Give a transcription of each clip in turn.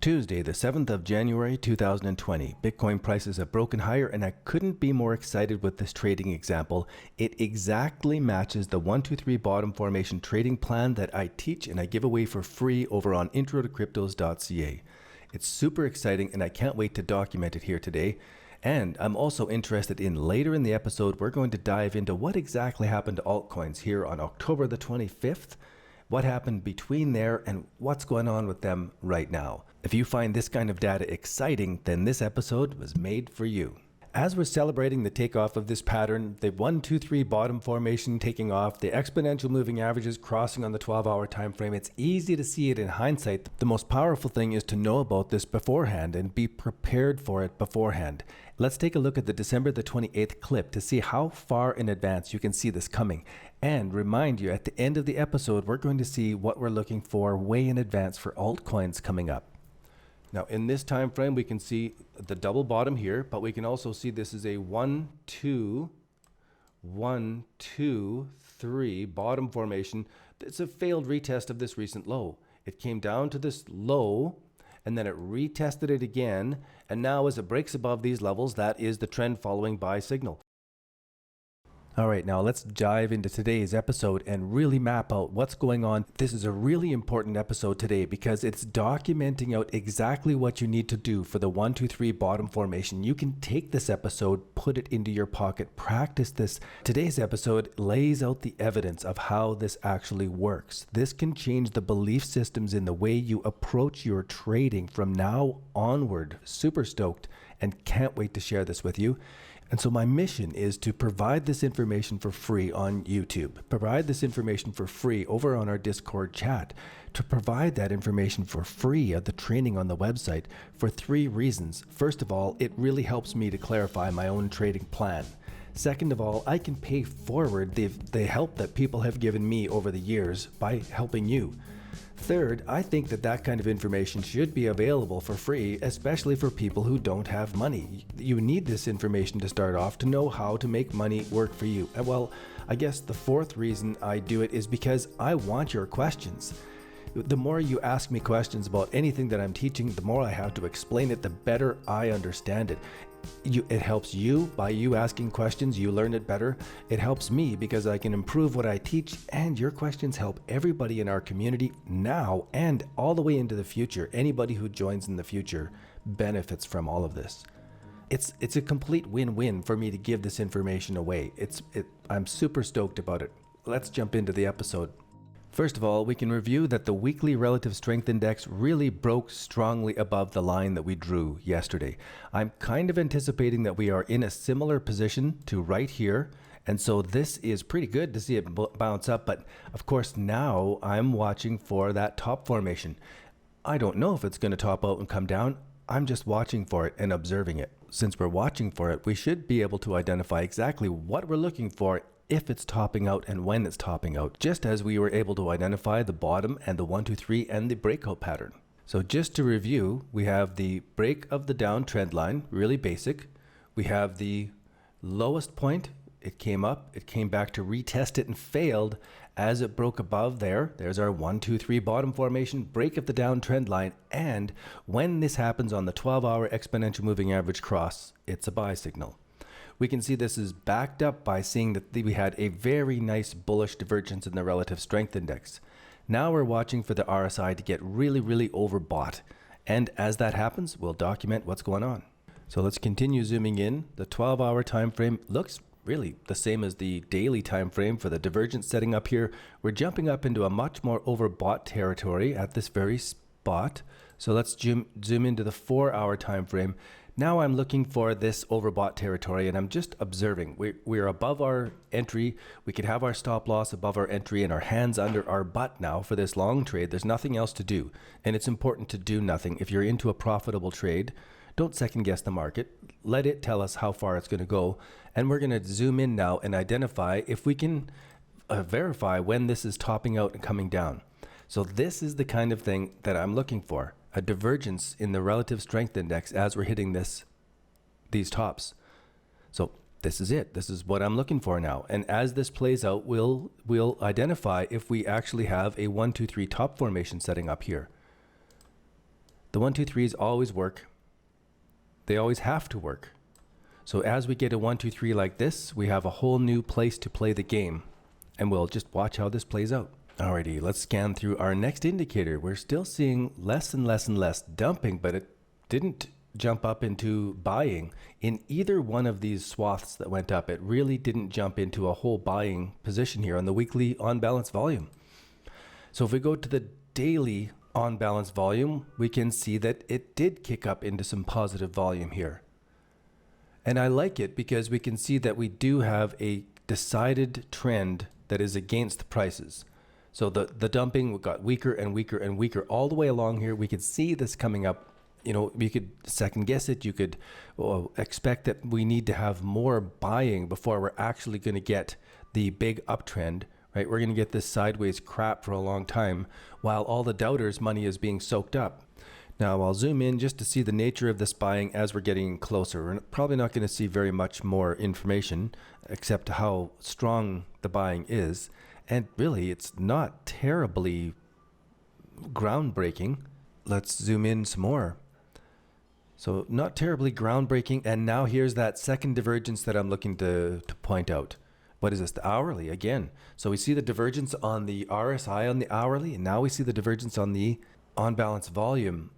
Tuesday, the 7th of January 2020. Bitcoin prices have broken higher, and I couldn't be more excited with this trading example. It exactly matches the 1, 2, 3 bottom formation trading plan that I teach and I give away for free over on Introtocryptos.ca. It's super exciting, and I can't wait to document it here today. And I'm also interested in later in the episode, we're going to dive into what exactly happened to altcoins here on October the 25th. What happened between there and what's going on with them right now. If you find this kind of data exciting, then this episode was made for you. As we're celebrating the takeoff of this pattern, the 1, 2, 3 bottom formation taking off, the exponential moving averages crossing on the 12-hour time frame, it's easy to see it in hindsight. The most powerful thing is to know about this beforehand and be prepared for it beforehand. Let's take a look at the December the 28th clip to see how far in advance you can see this coming. And remind you, at the end of the episode, we're going to see what we're looking for way in advance for altcoins coming up. Now, in this time frame, we can see the double bottom here, but we can also see this is a 1, 2, 3 bottom formation. It's a failed retest of this recent low. It came down to this low, and then it retested it again. And now as it breaks above these levels, that is the trend following buy signal. All right, now let's dive into today's episode and really map out what's going on. This is a really important episode today because it's documenting out exactly what you need to do for the 1, 2, 3 bottom formation. You can take this episode, put it into your pocket, practice this. Today's episode lays out the evidence of how this actually works. This can change the belief systems in the way you approach your trading from now onward. Super stoked and can't wait to share this with you. And so my mission is to provide this information for free on YouTube, provide this information for free over on our Discord chat, to provide that information for free at the training on the website for 3 reasons. First of all, it really helps me to clarify my own trading plan. Second of all, I can pay forward the help that people have given me over the years by helping you. Third, I think that kind of information should be available for free, especially for people who don't have money. You need this information to start off to know how to make money work for you. And well, I guess the 4th reason I do it is because I want your questions. The more you ask me questions about anything that I'm teaching, the more I have to explain it, the better I understand it. It helps you by you asking questions, you learn it better. It helps me because I can improve what I teach, and your questions help everybody in our community now and all the way into the future. Anybody who joins in the future benefits from all of this. It's a complete win-win for me to give this information away. I'm super stoked about it. Let's jump into the episode. First of all, we can review that the weekly relative strength index really broke strongly above the line that we drew yesterday. I'm kind of anticipating that we are in a similar position to right here, and so this is pretty good to see it bounce up, but of course now I'm watching for that top formation. I don't know if it's going to top out and come down. I'm just watching for it and observing it. Since we're watching for it, we should be able to identify exactly what we're looking for if it's topping out and when it's topping out, just as we were able to identify the bottom and the 1, 2, 3 and the breakout pattern. So just to review, we have the break of the downtrend line, really basic. We have the lowest point, it came up, it came back to retest it and failed as it broke above there. There's our 1, 2, 3 bottom formation, break of the downtrend line, and when this happens on the 12-hour exponential moving average cross, it's a buy signal. We can see this is backed up by seeing that we had a very nice bullish divergence in the relative strength index. Now we're watching for the RSI to get really, really overbought. And as that happens, we'll document what's going on. So let's continue zooming in. The 12-hour time frame looks really the same as the daily time frame for the divergence setting up here. We're jumping up into a much more overbought territory at this very spot. So let's zoom into the 4-hour time frame. Now I'm looking for this overbought territory, and I'm just observing. We're above our entry. We could have our stop loss above our entry and our hands under our butt now for this long trade. There's nothing else to do, and it's important to do nothing. If you're into a profitable trade, don't second guess the market. Let it tell us how far it's going to go, and we're going to zoom in now and identify if we can verify when this is topping out and coming down. So this is the kind of thing that I'm looking for. A divergence in the relative strength index as we're hitting these tops. So this is it. This is what I'm looking for now. And as this plays out, we'll identify if we actually have a 1, 2, 3 top formation setting up here. The 1, 2, 3s always work. They always have to work. So as we get a 1, 2, 3 like this, we have a whole new place to play the game. And we'll just watch how this plays out. Alrighty, let's scan through our next indicator. We're still seeing less and less and less dumping, but it didn't jump up into buying in either one of these swaths that went up. It really didn't jump into a whole buying position here on the weekly on balance volume. So if we go to the daily on balance volume, we can see that it did kick up into some positive volume here. And I like it because we can see that we do have a decided trend that is against the prices. So the dumping got weaker and weaker and weaker all the way along here. We could see this coming up. You know, you could second guess it. You could expect that we need to have more buying before we're actually going to get the big uptrend, right? We're going to get this sideways crap for a long time while all the doubters' money is being soaked up. Now I'll zoom in just to see the nature of this buying as we're getting closer. We're probably not going to see very much more information except how strong the buying is. And really, it's not terribly groundbreaking. Let's zoom in some more. So not terribly groundbreaking. And now here's that second divergence that I'm looking to point out. What is this? The hourly again. So we see the divergence on the RSI on the hourly, and now we see the divergence on the on balance volume.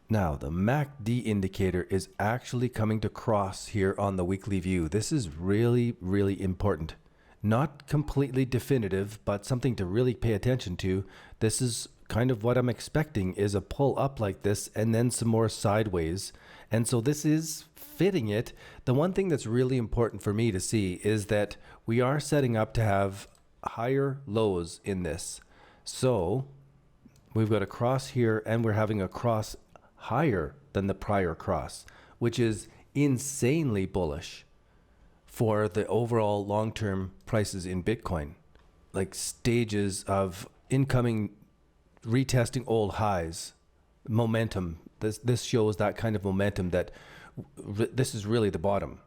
Now the MACD indicator is actually coming to cross here on the weekly view. This is really, really important. Not completely definitive, but something to really pay attention to. This is kind of what I'm expecting, is a pull up like this and then some more sideways. And so this is fitting it. The one thing that's really important for me to see is that we are setting up to have higher lows in this. So we've got a cross here and we're having a cross higher than the prior cross, which is insanely bullish for the overall long-term prices in Bitcoin. Like stages of incoming, retesting old highs, momentum. This shows that kind of momentum that this is really the bottom.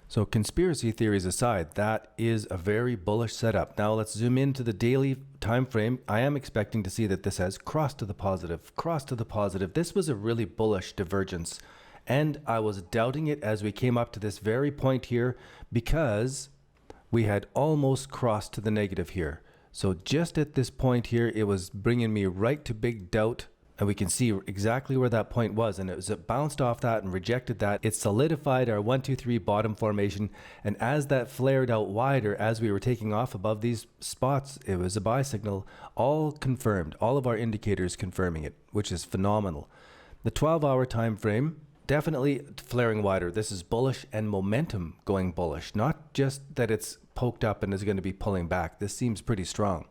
So conspiracy theories aside, that is a very bullish setup. Now let's zoom into the daily time frame. I am expecting to see that this has crossed to the positive, crossed to the positive. This was a really bullish divergence. And I was doubting it as we came up to this very point here because we had almost crossed to the negative here. So just at this point here, it was bringing me right to big doubt. And we can see exactly where that point was. And it bounced off that and rejected that. It solidified our 1, 2, 3 bottom formation. And as that flared out wider, as we were taking off above these spots, it was a buy signal, all confirmed, all of our indicators confirming it, which is phenomenal. The 12-hour time frame, definitely flaring wider. This is bullish and momentum going bullish, not just that it's poked up and is going to be pulling back. This seems pretty strong.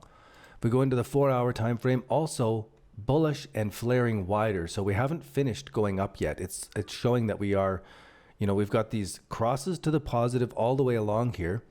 If we go into the 4-hour time frame, also bullish and flaring wider. So we haven't finished going up yet. It's showing that we are, you know, we've got these crosses to the positive all the way along here.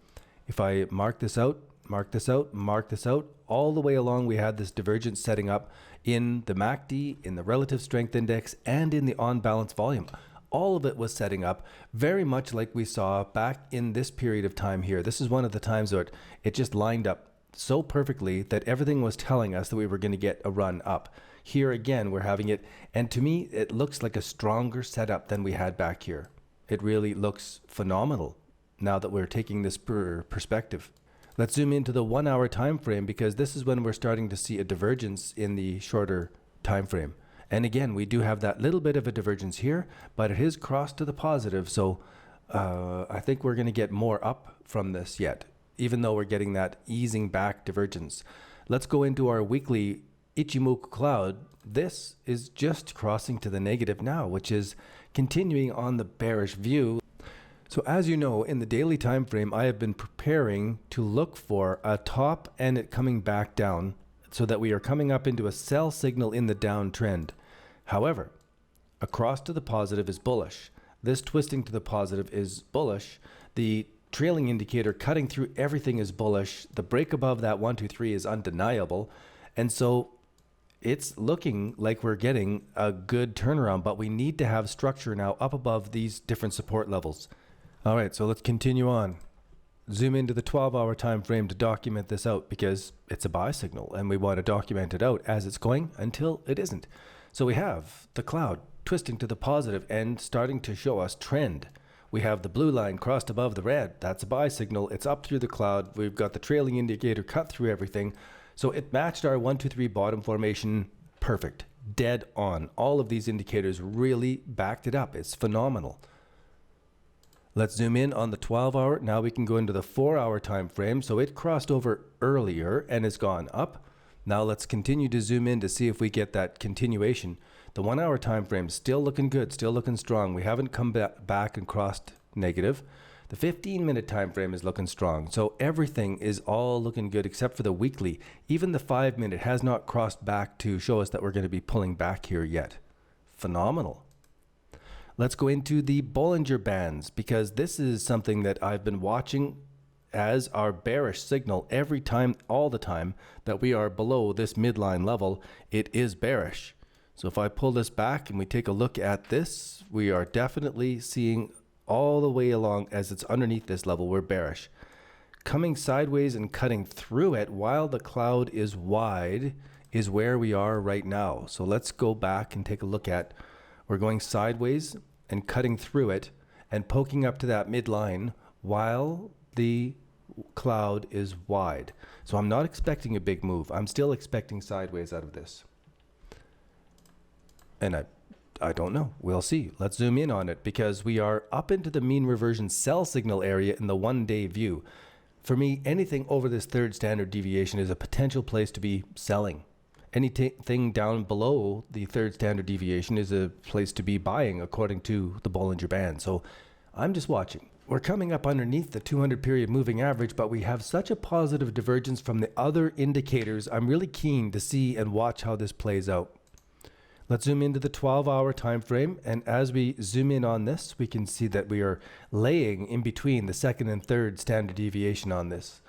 If I mark this out, mark this out, mark this out, all the way along we had this divergence setting up in the MACD, in the relative strength index, and in the on balance volume. All of it was setting up very much like we saw back in this period of time here. This is one of the times where it just lined up so perfectly that everything was telling us that we were going to get a run up. Here again, we're having it. And to me, it looks like a stronger setup than we had back here. It really looks phenomenal now that we're taking this perspective. Let's zoom into the 1-hour time frame because this is when we're starting to see a divergence in the shorter time frame. And again, we do have that little bit of a divergence here, but it is crossed to the positive. So I think we're going to get more up from this yet, even though we're getting that easing back divergence. Let's go into our weekly Ichimoku cloud. This is just crossing to the negative now, which is continuing on the bearish view. So as you know, in the daily time frame, I have been preparing to look for a top and it coming back down so that we are coming up into a sell signal in the downtrend. However, a cross to the positive is bullish. This twisting to the positive is bullish. The trailing indicator cutting through everything is bullish. The break above that 1, 2, 3 is undeniable. And so it's looking like we're getting a good turnaround, but we need to have structure now up above these different support levels. All right, so let's continue on. Zoom into the 12-hour time frame to document this out because it's a buy signal and we want to document it out as it's going until it isn't. So we have the cloud twisting to the positive and starting to show us trend. We have the blue line crossed above the red. That's a buy signal. It's up through the cloud. We've got the trailing indicator cut through everything. So it matched our 1, 2, 3 bottom formation perfect, dead on. All of these indicators really backed it up. It's phenomenal. Let's zoom in on the 12-hour. Now we can go into the 4-hour time frame. So it crossed over earlier and has gone up. Now let's continue to zoom in to see if we get that continuation. The 1-hour time frame still looking good, still looking strong. We haven't come back and crossed negative. The 15-minute time frame is looking strong. So everything is all looking good except for the weekly. Even the 5-minute has not crossed back to show us that we're going to be pulling back here yet. Phenomenal. Let's go into the Bollinger Bands, because this is something that I've been watching as our bearish signal every time, all the time, that we are below this midline level. It is bearish. So if I pull this back and we take a look at this, we are definitely seeing all the way along as it's underneath this level, we're bearish. Coming sideways and cutting through it while the cloud is wide is where we are right now. So let's go back and take a look at, we're going sideways and cutting through it and poking up to that midline while the cloud is wide. So I'm not expecting a big move. I'm still expecting sideways out of this. And I don't know. We'll see. Let's zoom in on it, because we are up into the mean reversion sell signal area in the 1-day view. For me, anything over this third standard deviation is a potential place to be selling. Anything down below the third standard deviation is a place to be buying according to the Bollinger Band. So I'm just watching. We're coming up underneath the 200 period moving average, but we have such a positive divergence from the other indicators. I'm really keen to see and watch how this plays out. Let's zoom into the 12-hour time frame, and as we zoom in on this, we can see that we are laying in between the second and third standard deviation on this.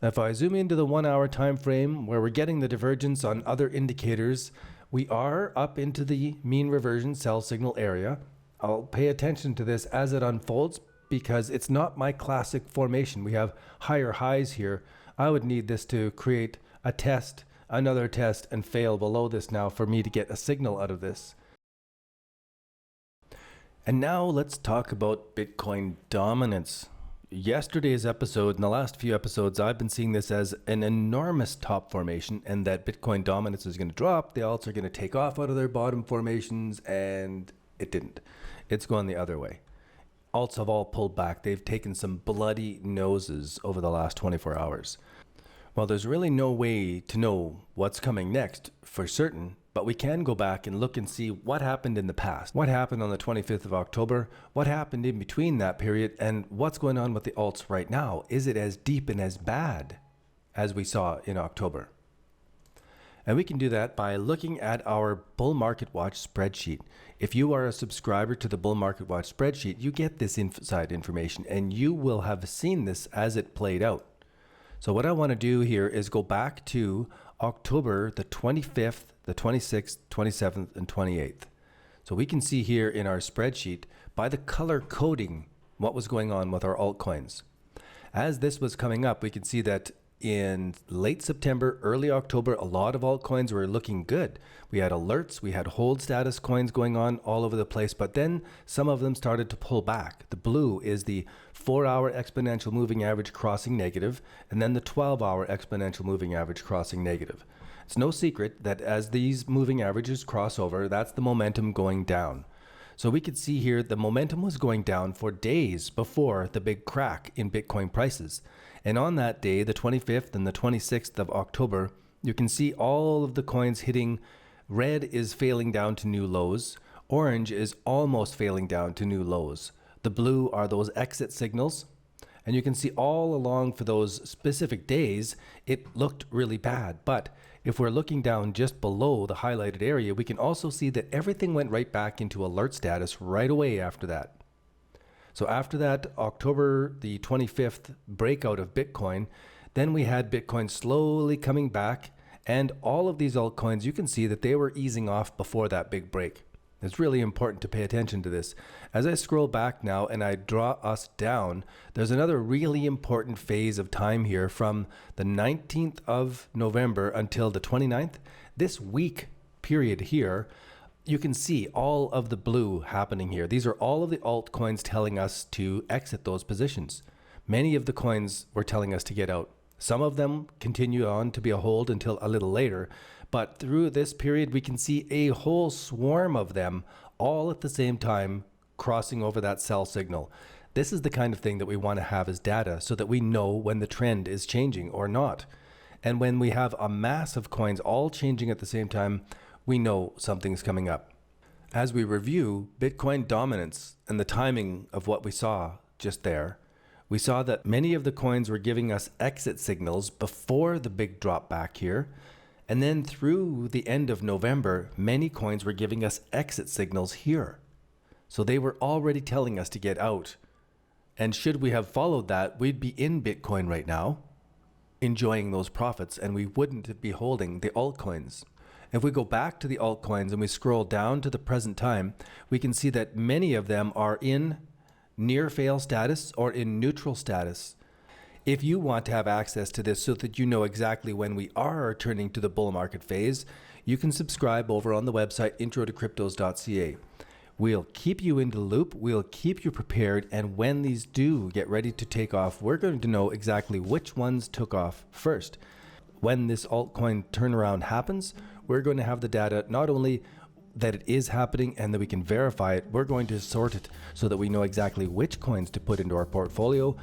If I zoom into the 1-hour time frame, where we're getting the divergence on other indicators, we are up into the mean reversion sell signal area. I'll pay attention to this as it unfolds, because it's not my classic formation. We have higher highs here. I would need this to create a test, another test, and fail below this now for me to get a signal out of this. And now let's talk about Bitcoin dominance. Yesterday's episode and the last few episodes, I've been seeing this as an enormous top formation, and that Bitcoin dominance is going to drop. The alts are going to take off out of their bottom formations, and it didn't. It's going the other way. Alts have all pulled back. They've taken some bloody noses over the last 24 hours. Well, there's really no way to know what's coming next for certain, but we can go back and look and see what happened in the past. What happened on the 25th of October? What happened in between that period? And what's going on with the alts right now? Is it as deep and as bad as we saw in October? And we can do that by looking at our Bull Market Watch spreadsheet. If you are a subscriber to the Bull Market Watch spreadsheet, you get this inside information, and you will have seen this as it played out. So what I want to do here is go back to October the 25th, the 26th, 27th, and 28th. So we can see here in our spreadsheet by the color coding what was going on with our altcoins. As this was coming up, we can see that in late September, early October, a lot of altcoins were looking good. We had alerts, we had hold status coins going on all over the place, but then some of them started to pull back. The blue is the 4-hour exponential moving average crossing negative, and then the 12-hour exponential moving average crossing negative. It's no secret that as these moving averages cross over, that's the momentum going down. So we could see here the momentum was going down for days before the big crack in Bitcoin prices. And on that day, the 25th and the 26th of October, you can see all of the coins hitting. Red is failing down to new lows. Orange is almost failing down to new lows. The blue are those exit signals. And you can see all along for those specific days, it looked really bad. But if we're looking down just below the highlighted area, we can also see that everything went right back into alert status right away after that. So after that October the 25th breakout of Bitcoin, then we had Bitcoin slowly coming back, and all of these altcoins, you can see that they were easing off before that big break. It's really important to pay attention to this. As I scroll back now and I draw us down, there's another really important phase of time here from the 19th of November until the 29th. This week period here, you can see all of the blue happening here. These are all of the altcoins telling us to exit those positions. Many of the coins were telling us to get out. Some of them continue on to be a hold until a little later, but through this period, we can see a whole swarm of them all at the same time crossing over that sell signal. This is the kind of thing that we want to have as data so that we know when the trend is changing or not. And when we have a mass of coins all changing at the same time, we know something's coming up. As we review Bitcoin dominance and the timing of what we saw just there, we saw that many of the coins were giving us exit signals before the big drop back here. And then through the end of November, many coins were giving us exit signals here. So they were already telling us to get out. And should we have followed that, we'd be in Bitcoin right now, enjoying those profits, and we wouldn't be holding the altcoins. If we go back to the altcoins and we scroll down to the present time, we can see that many of them are in near fail status or in neutral status. If you want to have access to this so that you know exactly when we are turning to the bull market phase, you can subscribe over on the website Introtocryptos.ca. We'll keep you in the loop, we'll keep you prepared, and when these do get ready to take off, we're going to know exactly which ones took off first. When this altcoin turnaround happens, we're going to have the data not only that it is happening and that we can verify it, we're going to sort it so that we know exactly which coins to put into our portfolio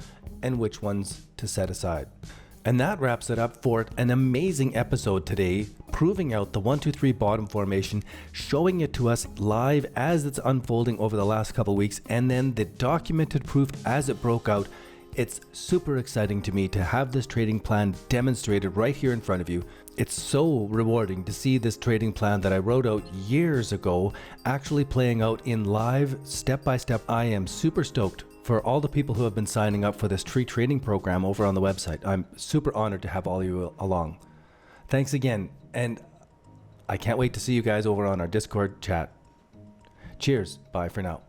and which ones to set aside. And that wraps it up for an amazing episode today, proving out the 1, 2, 3 bottom formation, showing it to us live as it's unfolding over the last couple weeks, and then the documented proof as it broke out. It's super exciting to me to have this trading plan demonstrated right here in front of you. It's so rewarding to see this trading plan that I wrote out years ago actually playing out in live, step by step. I am super stoked for all the people who have been signing up for this free trading program over on the website. I'm super honored to have all of you along. Thanks again, and I can't wait to see you guys over on our Discord chat. Cheers. Bye for now.